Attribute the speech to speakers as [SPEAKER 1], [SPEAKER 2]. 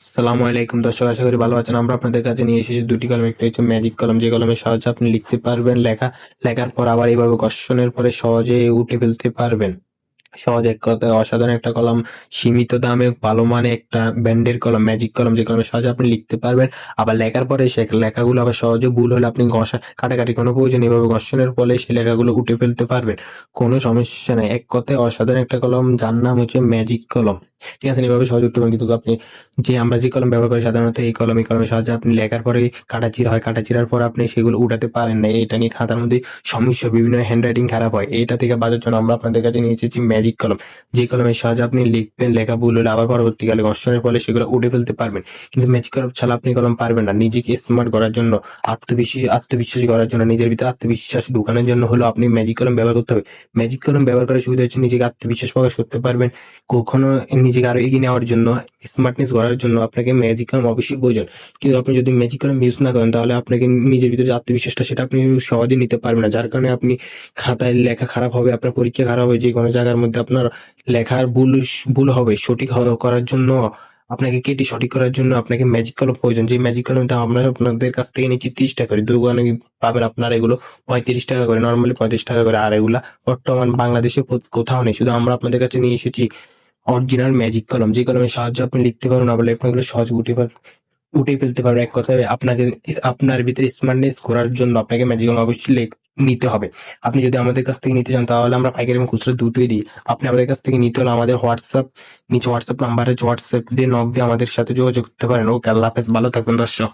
[SPEAKER 1] আসসালামু আলাইকুম দর্শক, আশা করি ভালো আছেন। আমরা আপনাদের কাছে নিয়ে এসেছি দুটি কলম। একটা হচ্ছে ম্যাজিক কলম, যে কলমের সাহায্যে আপনি লিখতে পারবেন, লেখার পর আবার এইভাবে ঘর্ষণের পরে সহজে উঠে ফেলতে পারবেন। সহজ এক কথায় অসাধারণ একটা কলম, সীমিত দামে ভালো মানে একটা ব্র্যান্ডের কলম, ম্যাজিক কলম, যে কলমের সাহায্যে আপনি লিখতে পারবেন। আবার লেখার পরে সে লেখাগুলো আবার সহজে ভুল হলে আপনি কাটাকাটি কোনো প্রয়োজন নেই, এভাবে ঘর্ষণের ফলে সেই লেখাগুলো উঠে ফেলতে পারবেন, কোনো সমস্যা নাই। এক কথায় অসাধারণ একটা কলম, যার নাম হচ্ছে ম্যাজিক কলম। ঠিক আছে, এভাবে সহজ উঠতে পারেন। কিন্তু আপনি আমরা যে কলম ব্যবহার করি সাধারণত এই কলমের সাহায্যে আপনি লেখার পরে কাটাচির হয়, কাটাচিরার পর আপনি সেগুলো উঠাতে পারেন না, এটা নিয়ে খাতার মধ্যে সমস্যা, বিভিন্ন হ্যান্ডরাইটিং খারাপ হয়। এটা থেকে বাঁচার জন্য আমরা আপনাদের কাছে নিয়ে এসেছি ম্যাজিক কলম, যে কলমের সাহায্যে আপনি লিখবেন, লেখা ভুল হলে আবার পরবর্তীকালে ঘর্ষণের ফলে সেগুলো উঠে ফেলতে পারবেন। কিন্তু ম্যাজিক কলম ছাড়া আপনি কলম পারবেন না। নিজেকে স্মার্ট করার জন্য, আত্মবিশ্বাসী করার জন্য, নিজের ভিতরে আত্মবিশ্বাস ঢুকানোর জন্য হলো আপনি ম্যাজিক কলম ব্যবহার করতে হবে। ম্যাজিক কলম ব্যবহার করার সুবিধা হচ্ছে নিজেকে আত্মবিশ্বাস প্রকাশ করতে পারবেন। কখনো নিজেকে আরো এগিয়ে নেওয়ার জন্য, স্মার্টনেস করার জন্য আপনাকে ম্যাজিক কলম অবশ্যই প্রয়োজন। কিন্তু আপনি যদি ম্যাজিক কলম ইউজ না করেন, তাহলে আপনাকে নিজের ভিতরে যে আত্মবিশ্বাসটা সেটা আপনি সহজে নিতে পারবেন না, যার কারণে আপনি খাতায় লেখা খারাপ হবে, আপনার পরীক্ষা খারাপ হবে, যে কোনো জায়গার মধ্যে আপনার লেখার ভুল হবে। করার জন্য আপনাকে কেটে সঠিক করার জন্য আপনাকে ম্যাজিক কলম প্রয়োজন। যে ম্যাজিক কলমটা আমরা আপনাদের কাছ থেকে নিচ্ছি 30 টাকা করে, দোকানে পাবেন আপনার এগুলো 35 টাকা করে, নর্মালি 35 টাকা করে। আর এগুলা বর্তমান বাংলাদেশে কোথাও নেই, শুধু আমরা আপনাদের কাছে নিয়ে এসেছি অরিজিনাল ম্যাজিক কলম, যে কলমের সাহায্যে আপনি লিখতে পারবেন, আবার লেখাগুলো সহজে উঠে ফেলতে পারবেন। এক কথায় আপনার ভিতরে স্মার্টনেস করার জন্য আপনাকে ম্যাজিক কলম অবশ্যই নিতে হবে। আপনি যদি আমাদের কাছ থেকে নিতে চান, তাহলে আমরা পাইকারি এবং খুচরো দুটোই দিই। আপনি আমাদের কাছ থেকে নিতে হলে আমাদের নিচে হোয়াটসঅ্যাপ নাম্বারে হোয়াটসঅ্যাপ দিয়ে নক দিয়ে আমাদের সাথে যোগাযোগ করতে পারেন। ওকে, আল্লাহ হাফেজ, ভালো থাকবেন দর্শক।